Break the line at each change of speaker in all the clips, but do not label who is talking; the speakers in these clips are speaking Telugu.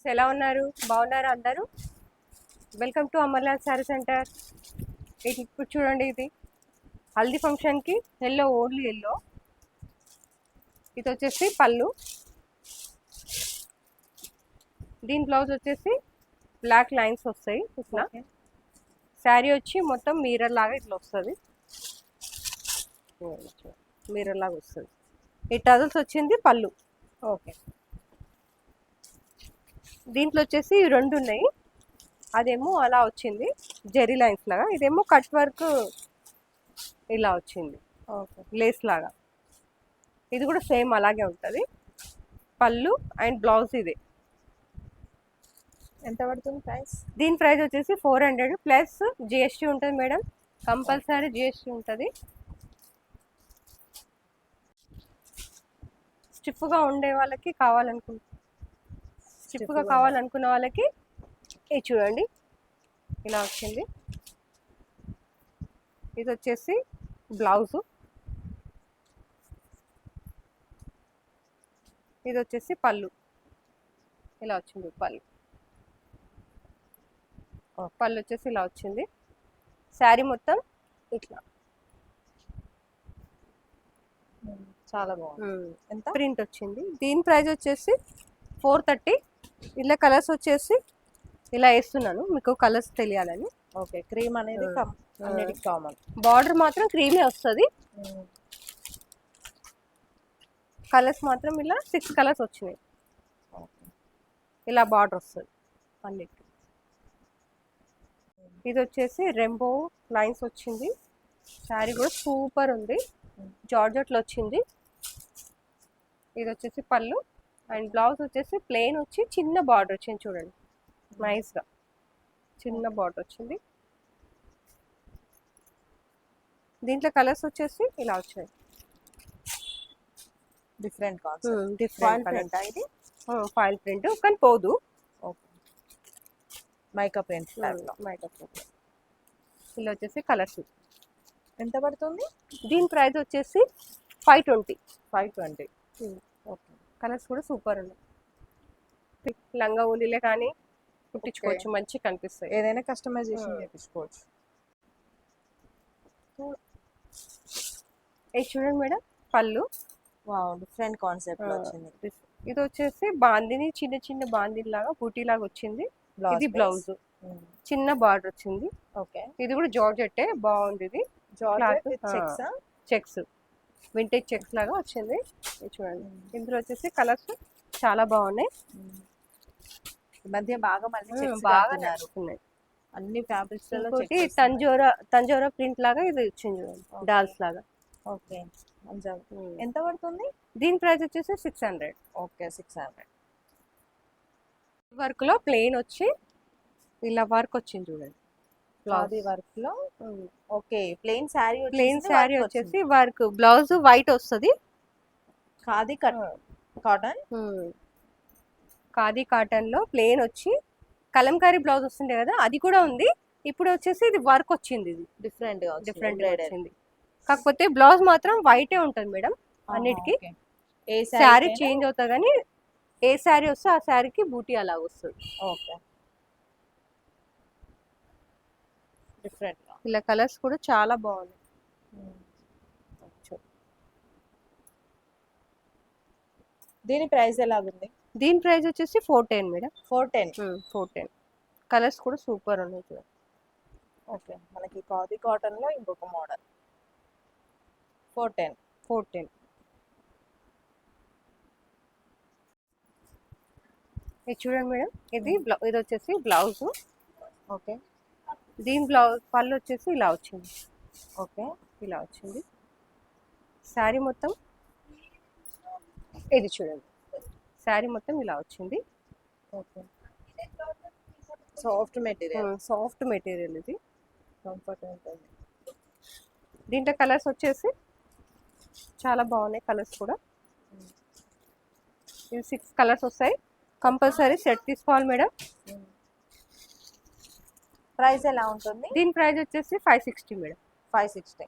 ఎలా ఉన్నారు? బాగున్నారా అందరూ? Welcome to Amarlal Saree Centre. ఇప్పుడు చూడండి, ఇది హల్దీ ఫంక్షన్కి ఎల్లో, ఓన్లీ ఎల్లో. ఇది వచ్చేసి పళ్ళు. దీని బ్లౌజ్ వచ్చేసి బ్లాక్ లైన్స్ వస్తాయి ఇట్లా. శారీ వచ్చి మొత్తం మీరర్ లాగా ఇట్లా వస్తుంది, మీరర్ లాగా వస్తుంది. ఈ టజల్స్ వచ్చింది పళ్ళు. ఓకే, దీంట్లో వచ్చేసి రెండు ఉన్నాయి. అదేమో అలా వచ్చింది జెరీ లైన్స్ లాగా, ఇదేమో కట్ వర్క్ ఇలా వచ్చింది, ఓకే, లేస్ లాగా. ఇది కూడా సేమ్ అలాగే ఉంటుంది. పళ్ళు అండ్ బ్లౌజ్ ఇది.
ఎంత పడుతుంది ప్రైస్?
దీని ప్రైస్ వచ్చేసి 400 ప్లస్ జిఎస్టీ ఉంటుంది మేడం, కంపల్సరీ జిఎస్టీ ఉంటుంది. స్టిఫ్గా ఉండే వాళ్ళకి స్టిఫ్గా కావాలనుకున్న వాళ్ళకి ఇది చూడండి, ఇలా వచ్చింది. ఇది వచ్చేసి బ్లౌజు, ఇది వచ్చేసి పళ్ళు. ఇలా వచ్చింది పళ్ళు. పళ్ళు వచ్చేసి ఇలా వచ్చింది. శారీ మొత్తం ఇట్లా
చాలా బాగుంది.
ఎంత ప్రింట్ వచ్చింది. దీని ప్రైస్ వచ్చేసి 430. ఇలా కలర్స్ వచ్చేసి ఇలా వేస్తున్నాను మీకు కలర్స్ తెలియాలని.
ఓకే, క్రీమ్ అనేది అన్నిటికి కామన్.
బార్డర్ మాత్రం క్రీమే వస్తుంది. కలర్స్ మాత్రం ఇలా 6 కలర్స్ వచ్చినాయి. ఇలా బార్డర్ వస్తుంది అన్నిటికి. ఇది వచ్చేసి రెయిన్బో లైన్స్ వచ్చింది. శారీ కూడా సూపర్ ఉంది, జార్జెట్లో వచ్చింది. ఇది వచ్చేసి పళ్ళు అండ్ బ్లౌజ్ వచ్చేసి ప్లెయిన్ వచ్చి చిన్న బార్డర్ వచ్చింది చూడండి, నైస్గా చిన్న బార్డర్ వచ్చింది. దీంట్లో కలర్స్ వచ్చేసి ఇలా వచ్చాయి,
డిఫరెంట్
డిఫరెంట్. ఇది ఫాయిల్ ప్రింట్ కానీ పోదు.
Okay, mica print.
ఇలా వచ్చేసి కలర్స్.
ఎంత పడుతుంది?
దీని ప్రైస్ వచ్చేసి 520.
520.
ఓకే, కలర్స్ కూడా సూపర్ ఉన్నాయి. లంగా ఊలిలే కానీ కుట్టించుకోవచ్చు, మంచిగా కనిపిస్తాయి.
ఏదైనా కస్టమైజేషన్ చేయించుకోవచ్చు.
ఇది చూడండి మేడం, పళ్ళు.
వావ్, డిఫరెంట్ కాన్సెప్ట్ వచ్చింది.
ఇది వచ్చేసి బాందిని, చిన్న చిన్న బాందిని లాగా బూటీ లాగా వచ్చింది. ఇది బ్లౌజ్, చిన్న బార్డర్ వచ్చింది.
ఓకే,
ఇది కూడా జార్జెట్టే, బాగుంది. ఇది చెక్స్, వింటేజ్ చెక్స్ లాగా వచ్చింది. చూడండి, ఇందులో వచ్చేసి కలర్స్ చాలా బాగున్నాయి.
ఈ మధ్య బాగా
బాగా నడుస్తున్నాయి
అన్ని ఫ్యాబ్రిక్స్.
తంజోరా ప్రింట్ లాగా ఇది వచ్చింది, డాల్స్ లాగా.
ఓకే, ఎంత పడుతుంది?
దీని ప్రైస్ వచ్చేసి 600.
ఓకే, 600.
వర్క్ లో ప్లెయిన్ వచ్చి ఇలా వర్క్ వచ్చింది చూడండి,
క్లాతీ వర్క్ లో. ఓకే, ప్లెయిన్ శారీ
వచ్చేసి వర్క్. బ్లౌజ్ వైట్ వస్తుంది,
ఖాదీ
కాటన్ లో ప్లెయిన్ వచ్చి కలంకారీ బ్లౌజ్ వస్తుండే కదా, అది కూడా ఉంది. ఇప్పుడు వచ్చేసి ఇది వర్క్ వచ్చింది, ఇది డిఫరెంట్ వచ్చింది. కాకపోతే బ్లౌజ్ మాత్రం వైటే ఉంటుంది మేడం అన్నిటికీ. శారీ చేంజ్ అవుతుంది కానీ ఏ శారీ వస్తే ఆ శారీకి బూటీ అలా వస్తుంది.
Okay, different.
ఇలా కలర్స్ కూడా చాలా బాగున్నాయి.
దీని ప్రైస్ ఎలాగుంది?
దీని ప్రైస్ వచ్చేసి 410 మేడం.
410.
కలర్స్ కూడా సూపర్ ఉన్నాయి చూడండి.
ఓకే, మనకి ఖాదీ కాటన్ లో ఇంకొక మోడల్. 410.
ఇది చూడండి మేడం, ఇది వచ్చేసి బ్లౌజ్.
ఓకే,
దీని బ్లౌజ్ పళ్ళు వచ్చేసి ఇలా వచ్చింది.
ఓకే,
ఇలా వచ్చింది. శారీ మొత్తం ఇది చూడండి, శారీ మొత్తం ఇలా వచ్చింది.
ఓకే, సాఫ్ట్
మెటీరియల్ ఇది,
కంఫర్ట్ ఉంటుంది.
దీంట్లో కలర్స్ వచ్చేసి చాలా బాగున్నాయి. కలర్స్ కూడా ఇవి 6 కలర్స్ వస్తాయి. కంపల్సరీ సెట్ తీసుకోవాలి మేడం.
ప్రైస్ ఎలా ఉంటుంది?
దీని ప్రైస్ వచ్చేసి 560 మేడం.
560.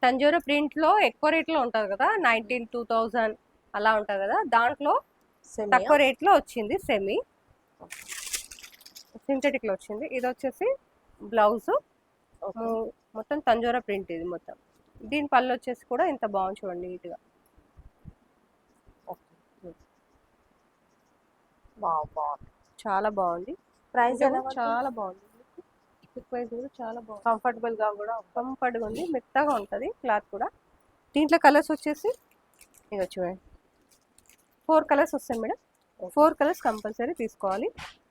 తంజోరా ప్రింట్ లో ఎక్కువ రేట్లో ఉంటుంది కదా, 19,000 అలా ఉంటుంది కదా, దాంట్లో తక్కువ రేట్లో వచ్చింది. సెమీ సింథటిక్ లో వచ్చింది. ఇది వచ్చేసి బ్లౌజ్ మొత్తం తంజోరా ప్రింట్. ఇది మొత్తం దీని పళ్ళు వచ్చేసి కూడా ఇంత బాగుంది చూడండి, నీట్ గా. చాలా బాగుంది.
ప్రైస్
చాలా బాగుంది. ప్రైస్ కూడా చాలా బాగుంది.
కంఫర్టబుల్ గా కూడా
కంఫర్ట్గా ఉంది, మెత్తగా ఉంటుంది క్లాత్ కూడా. దీంట్లో కలర్స్ వచ్చేసి ఇక చూడండి 4 కలర్స్ వస్తాయి మేడం. 4 కలర్స్ కంపల్సరీ తీసుకోవాలి.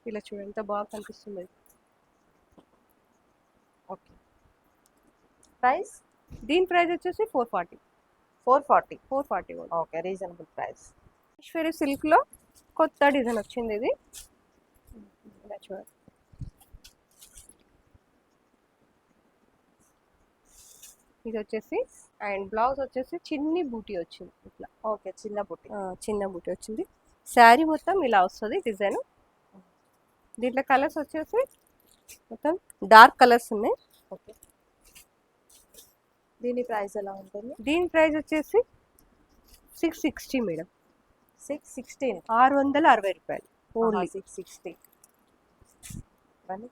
ఇలా చూడండి ఎంత బాగా కనిపిస్తుంది.
ఓకే. ప్రైస్
దీని ప్రైస్ వచ్చేసి 440. 440
okay, reasonable price.
Eshwari silk లో కొత్త డిజైన్ వచ్చింది. ఇది ఇలా చూడండి. ఇది వచ్చేసి అండ్ బ్లౌజ్ వచ్చేసి చిన్ని బూటీ వచ్చింది ఇట్లా.
ఓకే, చిన్న బుట్టి
వచ్చింది. శారీ మొత్తం ఇలా వస్తుంది డిజైన్. దీంట్లో కలర్స్ వచ్చేసి మొత్తం డార్క్ కలర్స్ ఉన్నాయి.
ఓకే. దీని ప్రైస్ ఎలా ఉంటుంది?
దీని ప్రైస్ వచ్చేసి 660 మేడం.
660
660 రూపాయలు ఓన్లీ.
660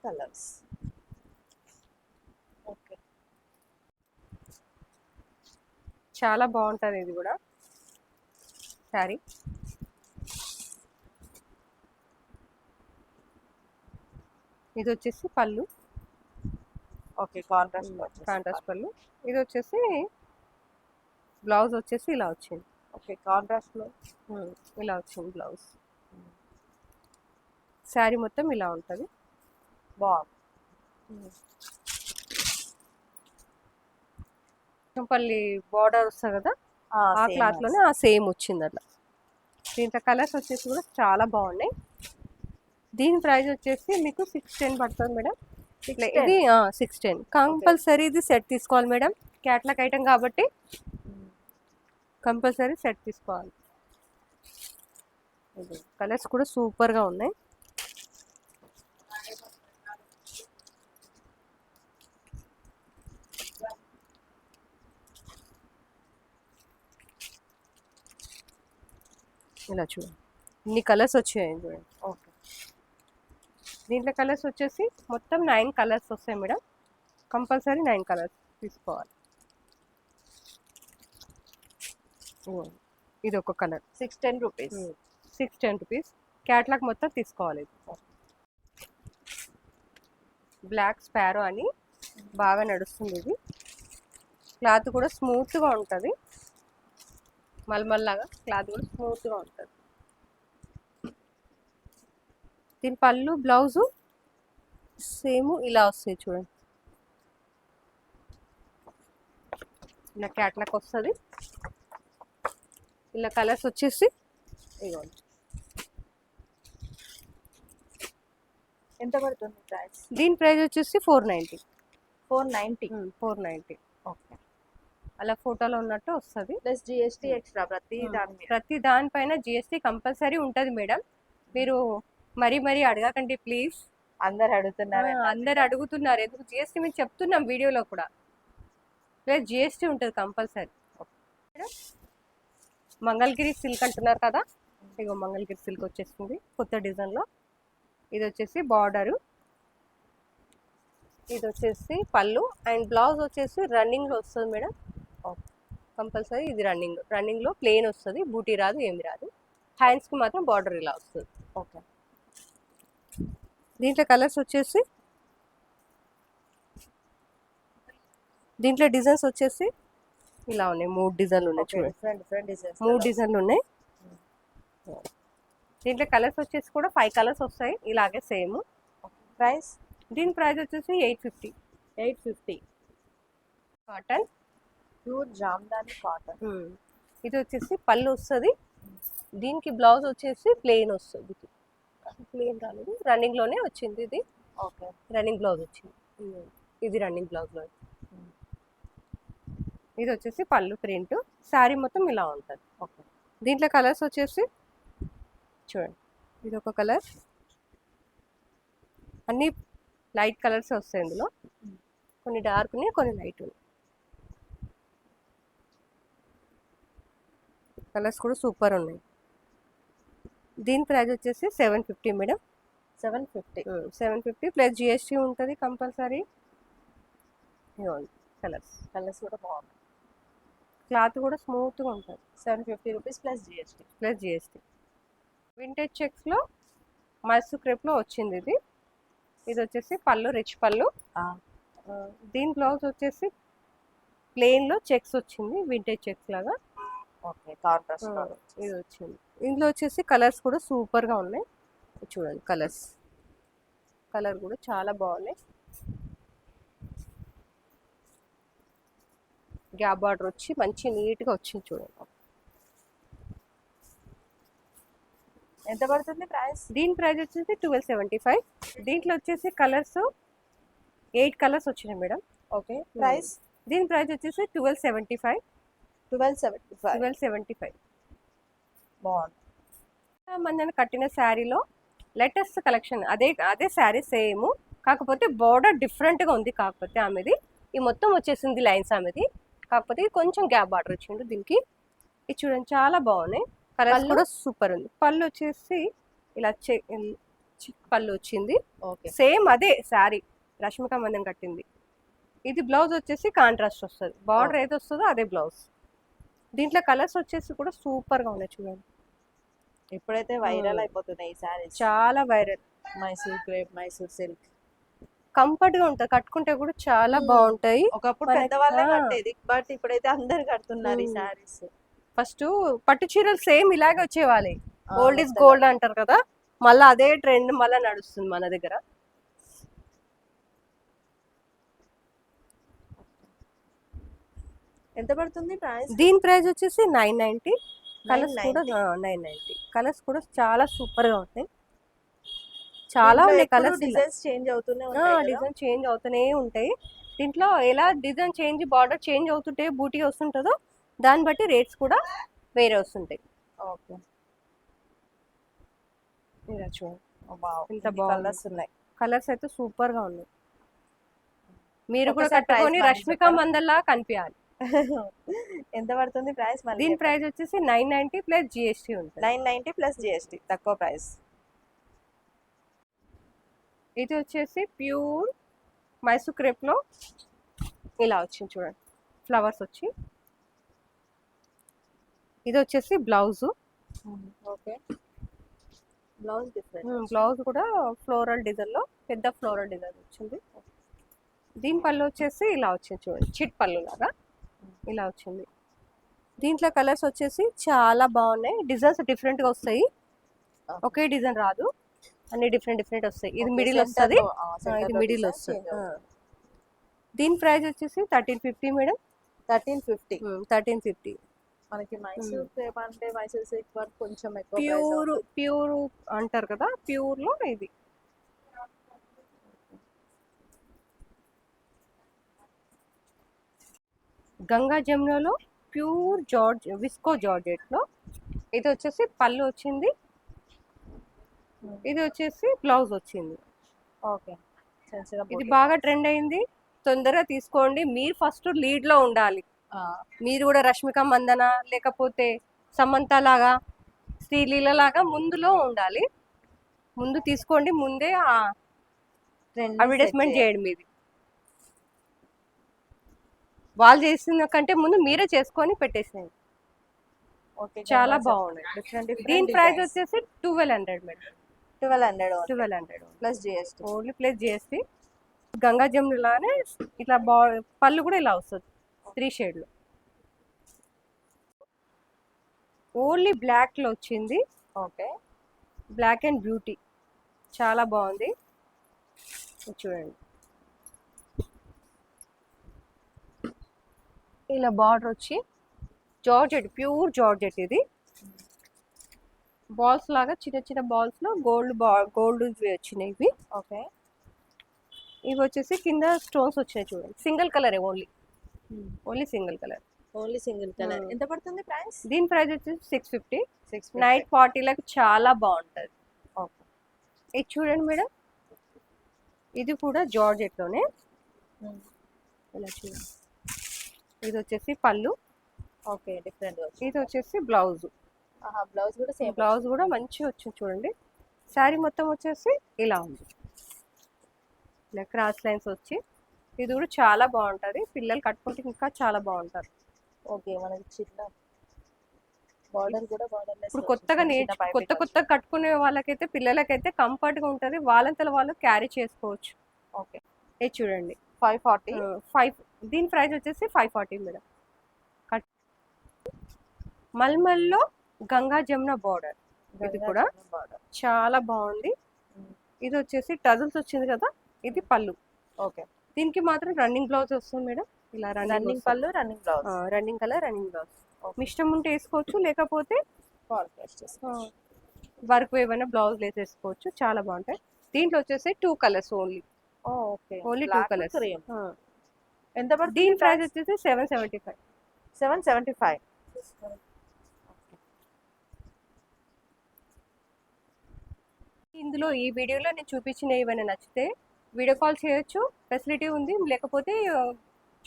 కలర్స్. ఓకే,
చాలా బాగుంటుంది ఇది కూడా శారీ. ఇది వచ్చేసి పళ్ళు.
ఓకే, కాంట్రాస్ట్
పళ్ళు. ఇది వచ్చేసి బ్లౌజ్ వచ్చేసి ఇలా వచ్చింది.
ఓకే, కాంట్రాస్ట్ లో
ఇలా వచ్చింది బ్లౌజ్. శారీ మొత్తం ఇలా ఉంటుంది.
బాగుంది.
పల్లి బార్డర్ వస్తుంది కదా, ఆ క్లాత్ లోనే ఆ సేమ్ వచ్చింది అట్లా. దీంట్లో కలర్స్ వచ్చేసి కూడా చాలా బాగున్నాయి. దీని ప్రైస్ వచ్చేసి మీకు 610 పడుతుంది మేడం. ఇది 610 కంపల్సరీ. ఇది సెట్ తీసుకోవాలి మేడం, క్యాట్లాగ్ ఐటమ్ కాబట్టి కంపల్సరీ సెట్ తీసుకోవాలి. కలర్స్ కూడా సూపర్ గా ఉన్నాయి. ఇలా చూడండి ఇన్ని కలర్స్ వచ్చాయి చూడండి.
ఓకే.
దీంట్లో కలర్స్ వచ్చేసి మొత్తం 9 కలర్స్ వస్తాయి మేడం. కంపల్సరీ 9 కలర్స్ తీసుకోవాలి. ఇది ఒక కలర్
610 రూపీస్.
610 రూపీస్. క్యాట్లాగ్ మొత్తం తీసుకోవాలి. బ్లాక్ స్పారో అని బాగా నడుస్తుంది. ఇది క్లాత్ కూడా స్మూత్గా ఉంటుంది, మల్మల్లాగా క్లాత్ కూడా స్మూత్గా ఉంటుంది. దీని పళ్ళు బ్లౌజు సేమ్ ఇలా వస్తాయి చూడండి. ఇలా క్యాట్లాగ్ వస్తుంది. ఇలా కలర్స్ వచ్చేసి ఇవ్వండి.
ఎంత పడుతుంది ప్రైస్?
దీని ప్రైస్ వచ్చేసి 490.
490. ఓకే.
అలా ఫోటోలో ఉన్నట్టు వస్తుంది.
ప్లస్ జిఎస్టీ ఎక్స్ట్రా
ప్రతి దానిపైన జిఎస్టీ కంపల్సరీ ఉంటుంది మేడం. మీరు మరీ అడగకండి ప్లీజ్.
అందరు
అడుగుతున్నారు ఎందుకు జిఎస్టీ మేము చెప్తున్నాం వీడియోలో కూడా. ప్లస్ జిఎస్టీ ఉంటుంది కంపల్సరీ. మంగళగిరి సిల్క్ అంటున్నారు కదా, ఇగో మంగళగిరి సిల్క్ వచ్చేస్తుంది కొత్త డిజైన్లో. ఇది వచ్చేసి బార్డరు, ఇది వచ్చేసి పళ్ళు అండ్ బ్లౌజ్ వచ్చేసి రన్నింగ్లో వస్తుంది మేడం. కంపల్సరీ ఇది రన్నింగ్లో ప్లెయిన్ వస్తుంది, బూటీ రాదు, ఏమి రాదు. హ్యాండ్స్కి మాత్రం బార్డర్ ఇలా వస్తుంది.
ఓకే.
దీంట్లో కలర్స్ వచ్చేసి, దీంట్లో డిజైన్స్ వచ్చేసి ఇలా ఉన్నాయి. 3 డిజైన్లు ఉన్నాయి చూడండి.
Different designs.
3 డిజైన్లు ఉన్నాయి. దీంట్లో కలర్స్ వచ్చేసి కూడా 5 కలర్స్ వస్తాయి ఇలాగే సేమ్.
ప్రైస్?
దీని ప్రైస్ వచ్చేసి 850. Cotton,
pure Jamdani cotton.
ఇది వచ్చేసి పళ్ళు వస్తుంది. దీనికి బ్లౌజ్ వచ్చేసి ప్లెయిన్ వస్తుంది. ప్లెయిన్ రాలేదు, రన్నింగ్లోనే వచ్చింది. ఇది
ఓకే,
రన్నింగ్ బ్లౌజ్ వచ్చింది. ఇది రన్నింగ్ బ్లౌజ్లో. ఇది వచ్చేసి పళ్ళు ప్రింట్. శారీ మొత్తం ఇలా ఉంటుంది.
ఓకే.
దీంట్లో కలర్స్ వచ్చేసి చూడండి, ఇది ఒక కలర్, అన్ని లైట్ కలర్స్ వస్తాయి ఇందులో. కొన్ని డార్క్ ఉన్నాయి, కొన్ని లైట్ ఉన్నాయి. కలర్స్ కూడా సూపర్ ఉన్నాయి. దీని ప్రైస్ వచ్చేసి 750 మేడం.
750.
750 ప్లస్ జిఎస్టీ ఉంటుంది కంపల్సరీ. కలర్స్
కలర్స్ కూడా బాగున్నాయి.
క్లాత్ కూడా స్మూత్గా ఉంటుంది.
750 rupees plus GST.
Plus GST. Vintage చెక్స్లో మైసూర్ క్రేప్లో వచ్చింది ఇది. ఇది వచ్చేసి పళ్ళు, రిచ్ పళ్ళు. దీని బ్లౌజ్ వచ్చేసి ప్లెయిన్లో చెక్స్ వచ్చింది, వింటేజ్ చెక్స్ లాగా.
ఓకే, కాంట్రాస్ట్
ఇది వచ్చింది. ఇందులో వచ్చేసి కలర్స్ కూడా సూపర్గా ఉన్నాయి. చూడండి కలర్స్, కలర్ కూడా చాలా బాగున్నాయి. గ్యాప్ బార్డర్ వచ్చి మంచి నీట్గా వచ్చింది చూడండి.
ఎంత పడుతుంది ప్రైస్?
దీని ప్రైస్ వచ్చేసి 1275. దీంట్లో వచ్చేసి కలర్స్ 8 కలర్స్ వచ్చినాయి మేడం.
Okay, price?
దీని ప్రైస్ వచ్చేసి 1275.
1275. బాగుంది.
మన కట్టిన శారీలో లేటెస్ట్ కలెక్షన్, అదే శారీ సేమ్, కాకపోతే బార్డర్ డిఫరెంట్గా ఉంది. కాకపోతే ఆమెది ఈ మొత్తం వచ్చేసింది లైన్స్ ఆమెది, కాకపోతే కొంచెం గ్యాప్ బార్డర్ వచ్చింది దీనికి. ఇది చూడండి చాలా బాగున్నాయి. కలర్ కూడా సూపర్ ఉంది. పళ్ళు వచ్చేసి ఇలా పళ్ళు వచ్చింది.
ఓకే,
సేమ్ అదే శారీ రష్మిక మందన్ కట్టింది. ఇది బ్లౌజ్ వచ్చేసి కాంట్రాస్ట్ వస్తుంది. బార్డర్ ఏది వస్తుందో అదే బ్లౌజ్. దీంట్లో కలర్స్ వచ్చేసి కూడా సూపర్ గా ఉన్నాయి చూడండి.
ఇప్పుడైతే వైరల్ అయిపోతున్నాయి ఈ శారీస్,
చాలా viral.
Mysore crepe, Mysore silk
comfort గా ఉంటుంది, కట్టుకుంటే కూడా చాలా బాగుంటాయి.
ఒకప్పుడు పెద్దవాళ్ళే కట్టేది, బట్ ఇప్పుడైతే అందరు కడుతున్నారు ఈ శారీస్.
ఫస్ట్ పట్టు చీరలు సేమ్ ఇలాగే వచ్చేవాళ్ళే, ఓల్డ్ ఇస్ గోల్డ్ అంటారు కదా, మళ్ళీ అదే ట్రెండ్ మళ్ళీ నడుస్తుంది మన దగ్గర.
ఎంత పడుతుంది ప్రైస్?
దీని ప్రైస్ వచ్చేసి 990. కలర్స్ కూడా 990. కలర్స్ కూడా చాలా సూపర్ గా ఉంటాయి. చాలా ఉన్నాయి కలర్స్.
డిజైన్స్ చేంజ్ అవుతూనే ఉంటాయి,
డిజైన్ చేంజ్ అవుతూనే ఉంటాయి. దీంట్లో ఎలా డిజైన్ చేంజ్, బార్డర్ చేంజ్ అవుతుంటే బూటీ వస్తుంటుందో దాన్ని బట్టి రేట్స్ కూడా వేరే వస్తుంటాయి.
ఓకే,
ఇలా చూడండి
ఇంత కలర్స్ ఉన్నాయి.
కలర్స్ అయితే సూపర్ గా ఉన్నాయి. మీరు కూడా కట్టుకొని రష్మిక మందల్లా కనిపించాలి.
ఎంత పడుతుంది ప్రైస్?
దీని ప్రైస్ వచ్చేసి 990 ప్లస్ జిఎస్టీ ఉంటుంది.
990 ప్లస్ జిఎస్టీ, తక్కువ ప్రైస్.
ఇది వచ్చేసి ప్యూర్ మైసూర్ క్రేప్ లో ఇలా వచ్చింది చూడండి, ఫ్లవర్స్ వచ్చి. ఇది వచ్చేసి blouse.
Okay, blouse different.
Blouse కూడా ఫ్లోరల్ డిజైన్ లో పెద్ద ఫ్లోరల్ డిజైన్ వచ్చింది. దీని పళ్ళు వచ్చేసి ఇలా వచ్చింది చూడండి, చిట్ పళ్ళు లాగా ఇలా వచ్చింది. దీంట్లో కలర్స్ వచ్చేసి చాలా బాగున్నాయి. డిజైన్స్ డిఫరెంట్ గా వస్తాయి, ఒకే డిజైన్ రాదు, అన్ని డిఫరెంట్ వస్తాయి. ఇది మిడిల్ వస్తుంది, ఇది మిడిల్ వస్తుంది. దీని ప్రైస్ వచ్చేసి 1350 మేడం.
1350. మనకి మైసూర్ క్రేప్ అంటే మైసూర్ సిల్క్ వర్క్ కొంచెం ఎక్కువ
ప్యూర్ అంటారు కదా, ప్యూర్ లో ఇది. గంగా జమునలో ప్యూర్ విస్కో జార్జెట్ లో ఇది వచ్చేసి పళ్ళు వచ్చింది, ఇది వచ్చేసి బ్లౌజ్ వచ్చింది.
ఓకే,
ఇది బాగా ట్రెండ్ అయింది, తొందరగా తీసుకోండి. మీరు ఫస్ట్ లీడ్ లో ఉండాలి. మీరు కూడా రష్మిక మందన లేకపోతే సమంత లాగా, శ్రీలీల లాగా ముందులో ఉండాలి. ముందు తీసుకోండి, ముందే అడ్వర్టైజ్మెంట్ చేయండి. మీది వాళ్ళు చేసిన కంటే ముందు మీరే చేసుకొని పెట్టేసేయండి. చాలా బాగున్నాయి. దీని ప్రైస్ వచ్చేసి 1200 madam. 1200
plus GST.
Only plus GST. Ganga జమునలానే ఇట్లా పళ్ళు కూడా ఇలా వస్తుంది 3 షేడ్ లో. ఓన్లీ బ్లాక్ లో వచ్చింది.
ఓకే,
బ్లాక్ అండ్ బ్యూటీ చాలా బాగుంది. చూడండి ఇలా బార్డర్ వచ్చి జార్జెట్, ప్యూర్ జార్జెట్. ఇది బాల్స్ లాగా చిన్న బాల్స్ లో గోల్డ్ వచ్చినాయి ఇవి.
ఓకే,
ఇవి వచ్చేసి కింద స్టోన్స్ వచ్చినాయి చూడండి. Single colour, only single colour.
ఎంత పడుతుంది ప్రైస్?
దీని ప్రైస్ వచ్చేసి 650. నైట్ పార్టీలకు చాలా బాగుంటది.
ఓకే,
ఇది చూడండి మేడం, ఇది కూడా జార్జెట్ లోనే ఇలా చూడండి. ఇది వచ్చేసి పళ్ళు.
Okay, different.
ఇది వచ్చేసి బ్లౌజ్.
బ్లౌజ్ కూడా సేమ్
బ్లౌజ్ కూడా మంచిగా వచ్చింది చూడండి. శారీ మొత్తం వచ్చేసి ఇలా ఉంది, ఇలా క్రాస్ లైన్స్ వచ్చి. ఇది కూడా చాలా బాగుంటది, పిల్లలు కట్టుకుంటే ఇంకా చాలా బాగుంటారు.
ఓకే. మనకి చిన్న బార్డర్ కూడా బార్డర్
ఇప్పుడు కొత్తగా కొత్త కట్టుకునే వాళ్ళకైతే పిల్లలకైతే కంఫర్ట్ గా ఉంటది, వాళ్ళంతలో వాళ్ళు క్యారీ చేసుకోవచ్చు.
ఓకే.
ఇది చూడండి
540.
5, దీని ప్రైస్ వచ్చేసి 540 మేడం. కట్ మల్మల్లో గంగా జమున బార్డర్, ఇది కూడా
బార్డర్.
చాలా బాగుంది. ఇది వచ్చేసి టజల్స్ వచ్చింది కదా, ఇది పళ్ళు.
ఓకే.
దీనికి మాత్రం రన్నింగ్ బ్లౌజ్ వస్తుంది మేడం, ఇలా
రన్నింగ్ పళ్ళు, running blouse.
Running colour, running blouse. మీ ఇష్టం ఉంటే వేసుకోవచ్చు, లేకపోతే వర్క్ ఏమైనా బ్లౌజ్ వేసేసుకోవచ్చు, చాలా బాగుంటాయి. దీంట్లో వచ్చేసి 2 colours only.
Okay.
Only 2 colours.
ఎంత పడుతుంది?
దీని ప్రైస్ వచ్చేసి 775.
775.
ఇందులో ఈ వీడియోలో నేను చూపించిన ఏమైనా నచ్చితే వీడియో కాల్ చేయొచ్చు, ఫెసిలిటీ ఉంది. లేకపోతే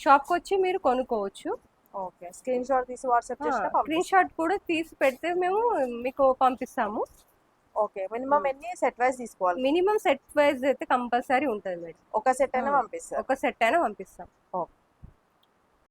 షాప్కి వచ్చి మీరు కొనుక్కోవచ్చు.
ఓకే. స్క్రీన్ షాట్ తీసి వాట్సాప్ చేస్తే
స్క్రీన్ షాట్ కూడా తీసి పెడితే మేము మీకు పంపిస్తాము.
ఓకే. మినిమం ఎన్ని సెట్ వైస్ తీసుకోవాలి?
మినిమం సెట్ వైజ్ అయితే కంపల్సరీ ఉంటుంది మేడం.
ఒక సెట్ అయినా పంపిస్తారు?
ఒక సెట్ అయినా పంపిస్తాం.
ఓకే.